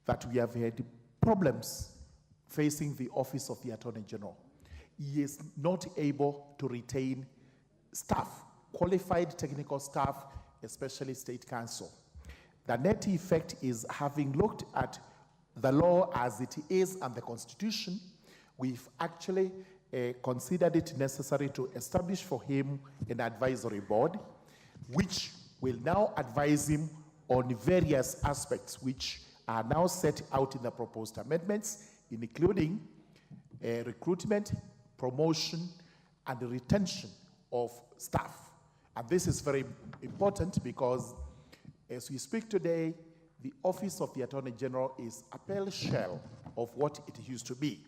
that we have had problems facing the Office of the Attorney General. He is not able to retain staff, qualified technical staff, especially State Council. The net effect is, having looked at the law as it is and the Constitution, we've actually considered it necessary to establish for him an advisory board, which will now advise him on various aspects which are now set out in the proposed amendments, including recruitment, promotion, and retention of staff. And this is very important because as we speak today, the Office of the Attorney General is a pale shell of what it used to be.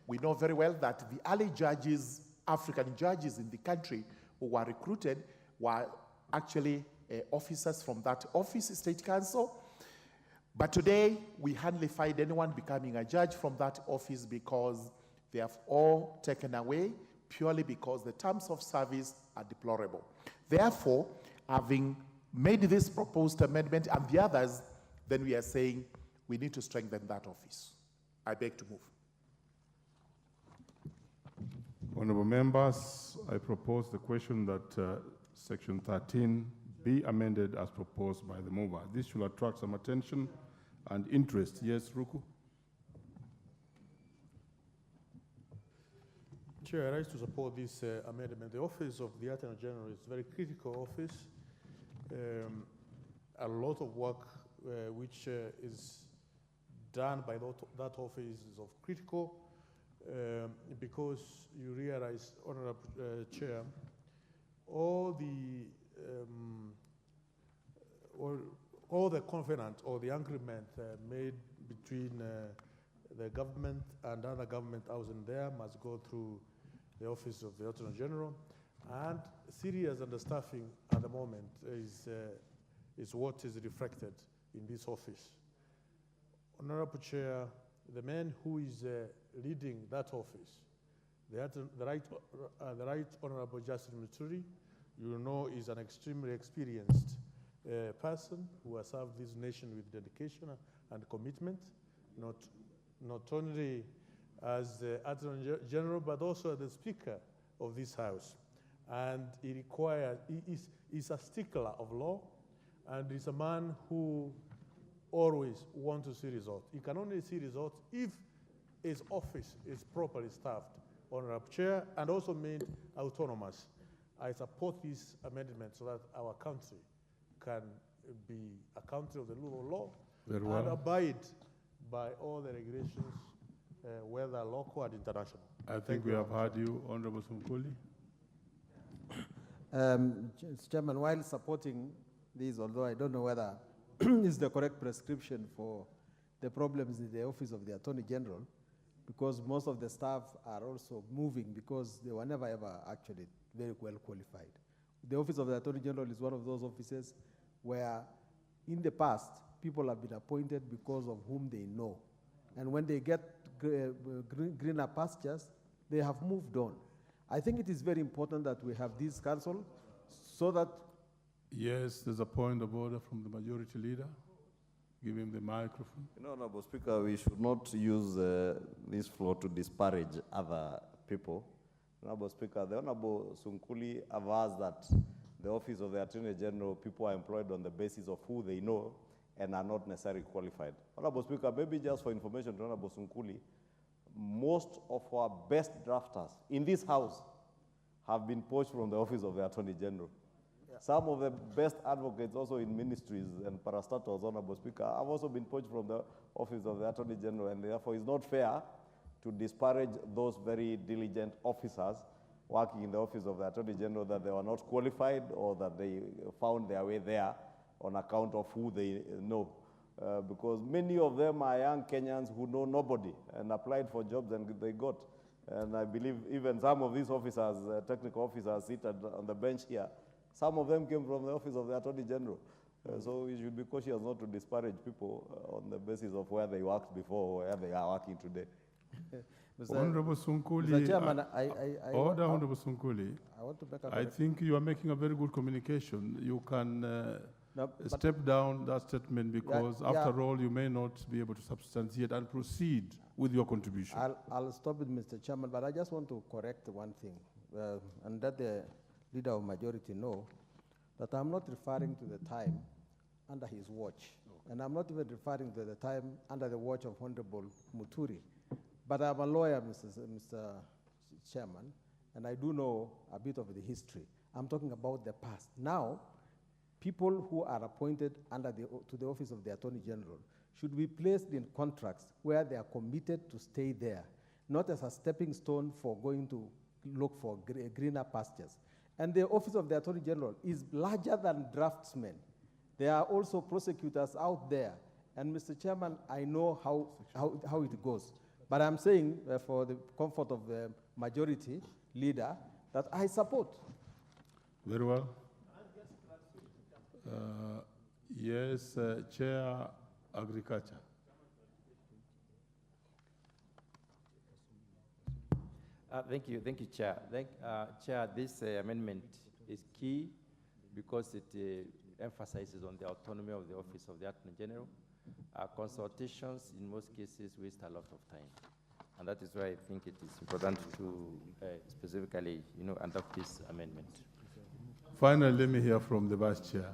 We know very well that the early judges, African judges in the country who were recruited were actually officers from that office, State Council. But today, we hardly find anyone becoming a judge from that office because they have all taken away purely because the terms of service are deplorable. Therefore, having made this proposed amendment and the others, then we are saying we need to strengthen that office. I beg to move. Honorable members, I propose the question that Section 13 be amended as proposed by the mover. This should attract some attention and interest. Yes, Ruku? Chair, I rise to support this amendment. The Office of the Attorney General is a very critical office. A lot of work which is done by that office is of critical because you realize, Honorable Chair, all the covenant or the agreement made between the government and other government housing there must go through the Office of the Attorney General, and serious understaffing at the moment is what is reflected in this office. Honorable Chair, the man who is leading that office, the Right Honorable Justin Muturi, you know, is an extremely experienced person who has served this nation with dedication and commitment, not only as the Attorney General, but also as the Speaker of this House. And he is a stickler of law, and is a man who always wants to see results. He can only see results if his office is properly staffed, Honorable Chair, and also made autonomous. I support this amendment so that our country can be a country of the rule of law and abide by all the regulations, whether local and international. I think we have heard you, Honorable Sunkuli. Chairman, while supporting this, although I don't know whether it's the correct prescription for the problems in the Office of the Attorney General, because most of the staff are also moving because they were never ever actually very well qualified. The Office of the Attorney General is one of those offices where in the past people have been appointed because of whom they know. And when they get greener pastures, they have moved on. I think it is very important that we have this council so that... Yes, there's a point of order from the Majority Leader. Give him the microphone. Honorable Speaker, we should not use this floor to disparage other people. Honorable Speaker, the Honorable Sunkuli avers that the Office of the Attorney General, people are employed on the basis of who they know and are not necessarily qualified. Honorable Speaker, maybe just for information to Honorable Sunkuli, most of our best drafters in this House have been poached from the Office of the Attorney General. Yeah. Some of the best advocates also in ministries and parastatals, Honorable Speaker, have also been poached from the Office of the Attorney General, and therefore it's not fair to disparage those very diligent officers working in the Office of the Attorney General that they were not qualified or that they found their way there on account of who they know. Because many of them are young Kenyans who know nobody and applied for jobs and they got. And I believe even some of these officers, technical officers seated on the bench here, some of them came from the Office of the Attorney General. So we should be cautious not to disparage people on the basis of where they worked before or where they are working today. Honorable Sunkuli, Mr. Chairman, Honorable Sunkuli, I want to make a I think you are making a very good communication. You can No, but step down that statement because yeah. after all, you may not be able to substantiate and proceed with your contribution. I'll stop it, Mr. Chairman, but I just want to correct one thing, and that the leader of majority know that I'm not referring to the time under his watch, and I'm not even referring to the time under the watch of Honorable Muturi. But I'm a lawyer, Mr. Chairman, and I do know a bit of the history. I'm talking about the past. Now, people who are appointed to the office of the Attorney General should be placed in contracts where they are committed to stay there, not as a stepping stone for going to look for greener pastures. And the office of the Attorney General is larger than draftsmen. There are also prosecutors out there. And Mr. Chairman, I know how it goes. But I'm saying, for the comfort of the majority leader, that I support. Very well. Yes, Chair, Agriculture. Thank you, Chair. Chair, this amendment is key because it emphasizes on the autonomy of the Office of the Attorney General. Consultations, in most cases, waste a lot of time. And that is why I think it is important to specifically, adopt this amendment. Finally, let me hear from the Vice Chair.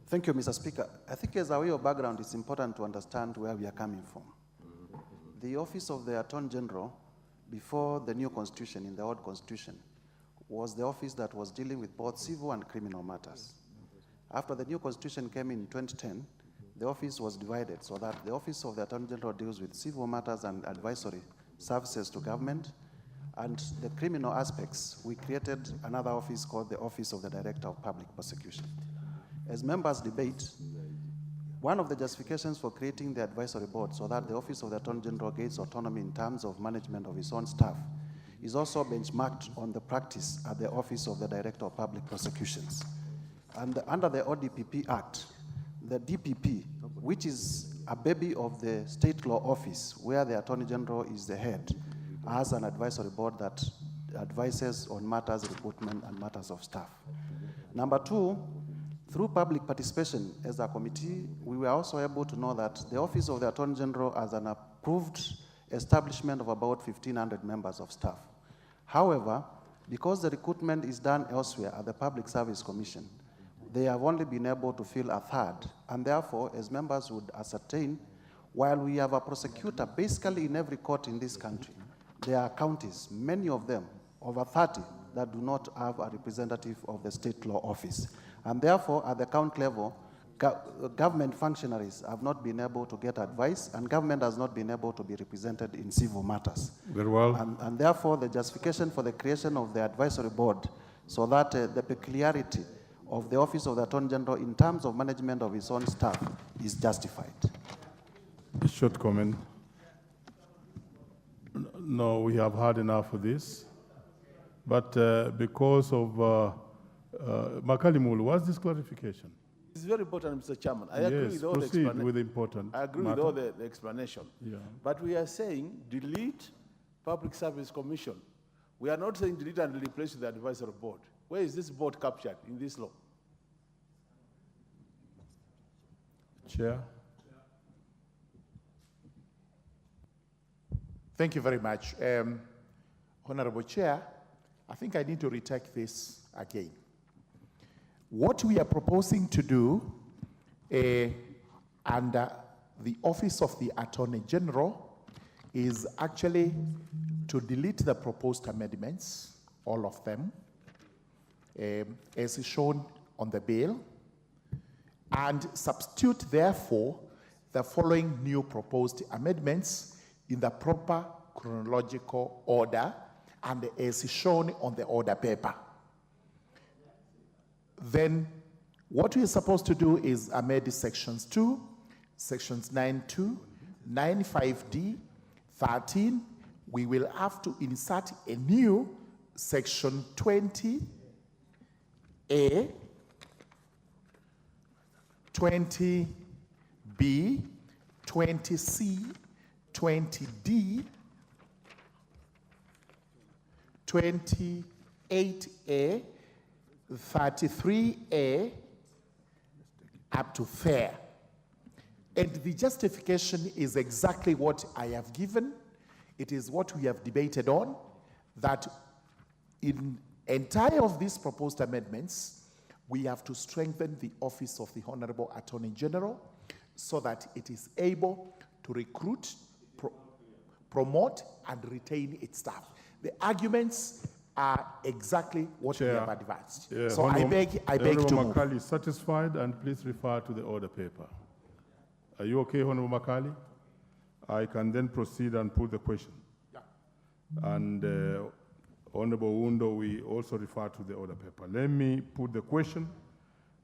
Thank you, Mr. Speaker. I think as a way of background, it's important to understand where we are coming from. The Office of the Attorney General, before the new constitution, in the old constitution, was the office that was dealing with both civil and criminal matters. After the new constitution came in 2010, the office was divided so that the Office of the Attorney General deals with civil matters and advisory services to government, and the criminal aspects, we created another office called the Office of the Director of Public Prosecution. As members debate, one of the justifications for creating the advisory board so that the Office of the Attorney General gains autonomy in terms of management of its own staff is also benchmarked on the practice at the Office of the Director of Public Prosecutions. And under the ODPP Act, the DPP, which is a baby of the state law office where the Attorney General is the head, has an advisory board that advises on matters, recruitment, and matters of staff. Number two, through public participation as a committee, we were also able to know that the Office of the Attorney General has an approved establishment of about 1,500 members of staff. However, because the recruitment is done elsewhere at the Public Service Commission, they have only been able to fill a third, and therefore, as members would ascertain, while we have a prosecutor basically in every court in this country, there are counties, many of them, over 30, that do not have a representative of the state law office. And therefore, at the county level, government functionaries have not been able to get advice, and government has not been able to be represented in civil matters. Very well. And therefore, the justification for the creation of the advisory board, so that the peculiarity of the Office of the Attorney General in terms of management of its own staff is justified. A short comment. No, we have had enough of this. But because of Makalimulu, what's this clarification? It's very important, Mr. Chairman. I agree Yes, with all the proceed explanation. with the important I agree matter. with all the explanation. Yeah. But we are saying delete Public Service Commission. We are not saying delete and replace with the advisory board. Where is this board captured in this law? Chair. Thank you very much. Honorable Chair, I think I need to retake this again. What we are proposing to do under the Office of the Attorney General is actually to delete the proposed amendments, all of them, as shown on the bill, and substitute, therefore, the following new proposed amendments in the proper chronological order and as shown on the order paper. Then what we are supposed to do is amend sections 2, sections 9.2, 9.5D, 13. We will have to insert a new section 20A, 20B, 20C, 20D, 20 8A, 33A, up to fair. And the justification is exactly what I have given. It is what we have debated on, that in entire of these proposed amendments, we have to strengthen the office of the Honorable Attorney General so that it is able to recruit, promote, and retain its staff. The arguments are exactly what we Chair. have advanced. Yeah, So I beg to Honorable move. Makali is satisfied, and please refer to the order paper. Are you okay, Honorable Makali? I can then proceed and put the question. Yeah. And Honorable Wundo, we also refer to the order paper. Let me put the question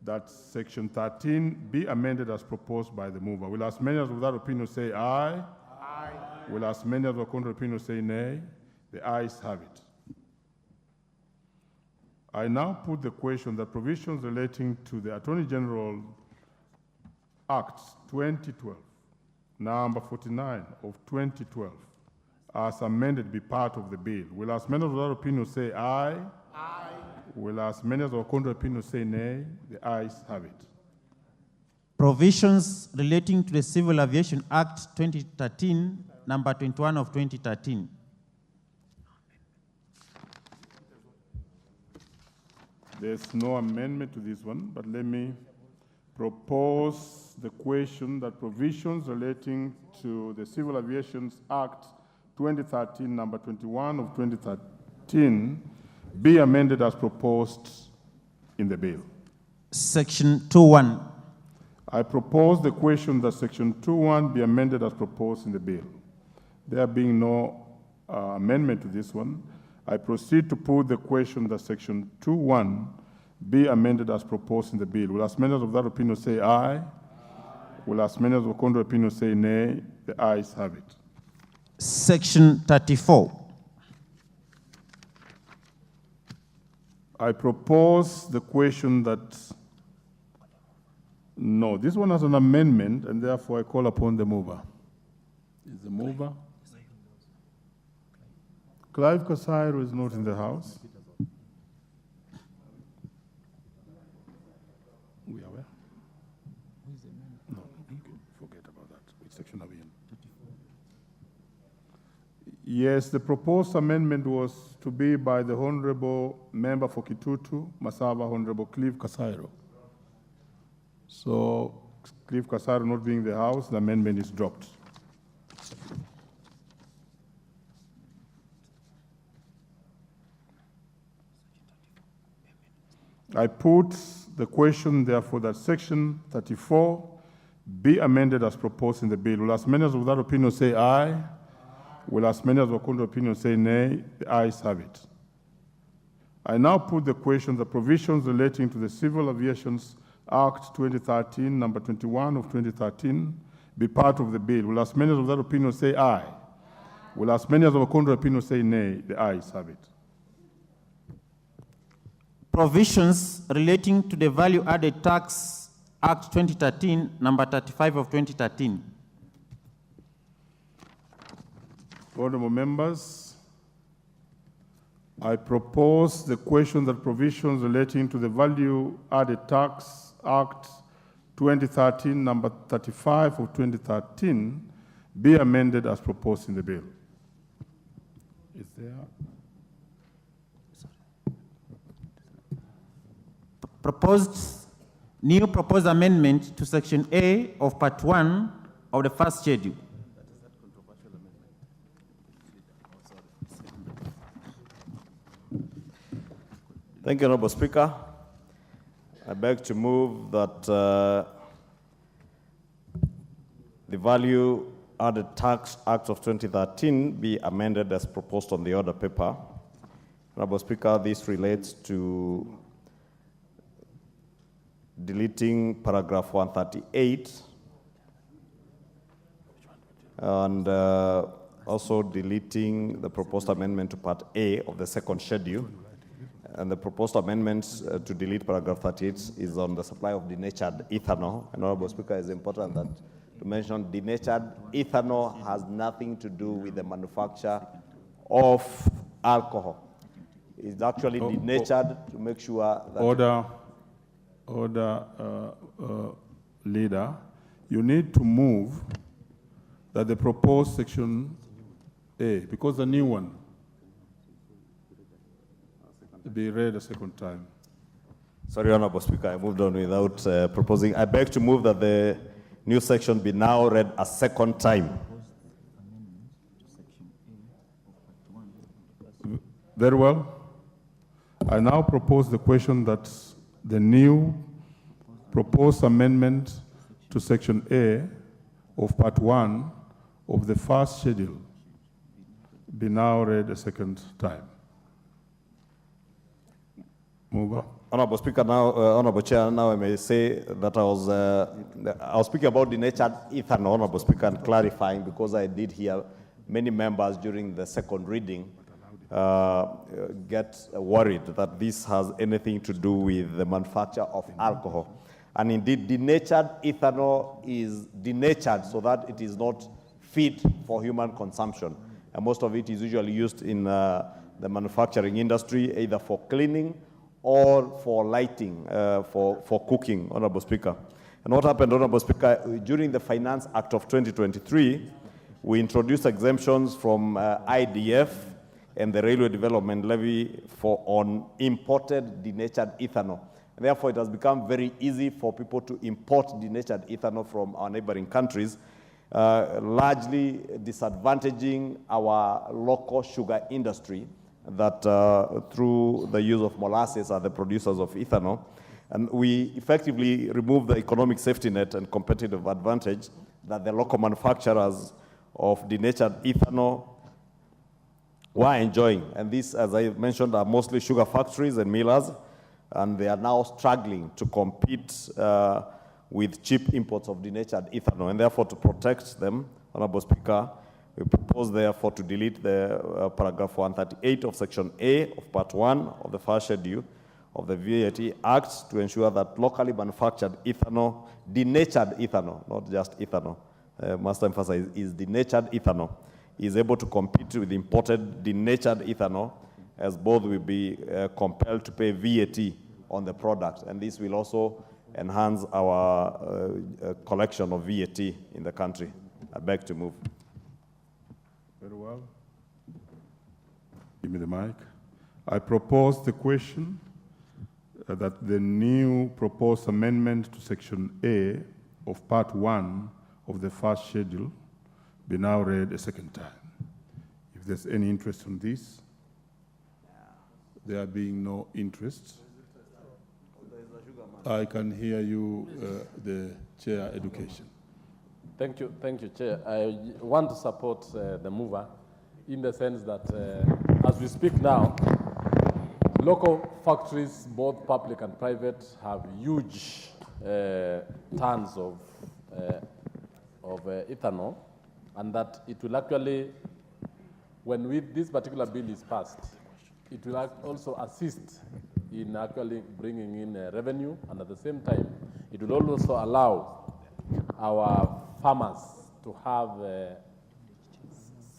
that section 13 be amended as proposed by the mover. Will as many as without opinion say aye? Aye. Will as many as with contrary opinion say nay? The ayes have it. I now put the question that provisions relating to the Attorney General Act 2012, number 49 of 2012, as amended be part of the bill. Will as many as without opinion say aye? Aye. Will as many as with contrary opinion say nay? The ayes have it. Provisions relating to the Civil Aviation Act 2013, number 21 of 2013. There's no amendment to this one, but let me propose the question that provisions relating to the Civil Aviation Act 2013, number 21 of 2013, be amended as proposed in the bill. Section 2.1. I propose the question that section 2.1 be amended as proposed in the bill. There being no amendment to this one, I proceed to put the question that section 2.1 be amended as proposed in the bill. Will as many as of that opinion say aye? Aye. Will as many as of contrary opinion say nay? The ayes have it. Section 34. I propose the question that, no, this one has an amendment, and therefore I call upon the mover. Is the mover? Clive Kasairo is not in the house. We are where? No, okay, forget about that. Which section are we in? Yes, the proposed amendment was to be by the Honorable Member for Kitutu, Masaba, Honorable Clive Kasairo. So, Clive Kasairo not being in the house, the amendment is dropped. I put the question, therefore, that section 34 be amended as proposed in the bill. Will as many as without opinion say aye? Aye. Will as many as with contrary opinion say nay? The ayes have it. I now put the question, the provisions relating to the Civil Aviation Act 2013, number 21 of 2013, be part of the bill. Will as many as without opinion say aye? Aye. Will as many as with contrary opinion say nay? The ayes have it. Provisions relating to the Value Added Tax Act 2013, number 35 of 2013. Honorable members, I propose the question that provisions relating to the Value Added Tax Act 2013, number 35 of 2013, be amended as proposed in the bill. Is there? New proposed amendment to Section A of Part 1 of the first schedule. Thank you, Honorable Speaker. I beg to move that the Value Added Tax Act of 2013 be amended as proposed on the order paper. Honorable Speaker, this relates to deleting paragraph 138 and also deleting the proposed amendment to Part A of the second schedule. And the proposed amendments to delete paragraph 38 is on the supply of denatured ethanol. And Honorable Speaker, it's important that to mention denatured ethanol has nothing to do with the manufacture of alcohol. is actually denatured to make sure that... Leader, you need to move that the proposed section A, because the new one, be read a second time. Sorry, Honorable Speaker, I moved on without proposing. I beg to move that the new section be now read a second time. Very well. I now propose the question that the new proposed amendment to section A of part 1 of the first schedule be now read a second time. Mover. Honorable Speaker, now, Honorable Chair, now I may say that I was speaking about denatured ethanol, Honorable Speaker, and clarifying, because I did hear many members during the second reading get worried that this has anything to do with the manufacture of alcohol. And indeed, denatured ethanol is denatured so that it is not fit for human consumption. And most of it is usually used in the manufacturing industry, either for cleaning or for lighting, for cooking, Honorable Speaker. And what happened, Honorable Speaker, during the Finance Act of 2023, we introduced exemptions from IDF and the Railway Development Levy on imported denatured ethanol. And therefore, it has become very easy for people to import denatured ethanol from our neighboring countries, largely disadvantaging our local sugar industry that through the use of molasses are the producers of ethanol. And we effectively remove the economic safety net and competitive advantage that the local manufacturers of denatured ethanol were enjoying. And these, as I mentioned, are mostly sugar factories and millers, and they are now struggling to compete with cheap imports of denatured ethanol. And therefore, to protect them, Honorable Speaker, we propose therefore to delete the paragraph 138 of section A of part 1 of the first schedule of the VAT Act to ensure that locally manufactured ethanol, denatured ethanol, not just ethanol, must emphasize, is denatured ethanol, is able to compete with imported denatured ethanol, as both will be compelled to pay VAT on the product. And this will also enhance our collection of VAT in the country. I beg to move. Very well. Give me the mic. I propose the question that the new proposed amendment to section A of part 1 of the first schedule be now read a second time. If there's any interest in this, there being no interest, I can hear you, the Chair Education. Thank you, Chair. I want to support the mover in the sense that as we speak now, local factories, both public and private, have huge tons of ethanol, and that it will actually, when this particular bill is passed, it will also assist in actually bringing in revenue, and at the same time, it will also allow our farmers to have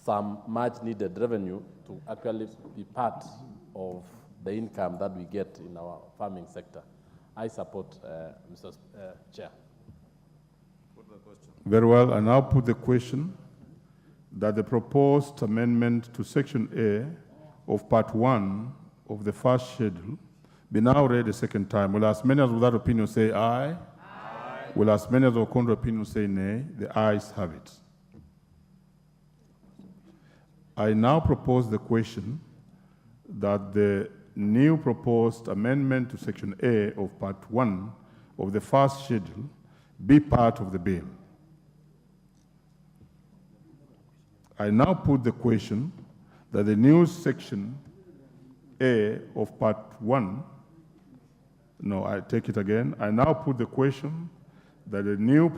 some much needed revenue to actually be part of the income that we get in our farming sector. I support Mr. Chair. Very well, I now put the question that the proposed amendment to section A of part 1 of the first schedule be now read a second time. Will as many as without opinion say aye? Aye. Will as many as of contrary opinion say nay? The ayes have it. I now propose the question that the new proposed amendment to section A of part 1 of the first schedule be part of the bill. I now put the question that the new section A of part 1, no, I take it again. I now put the question that the new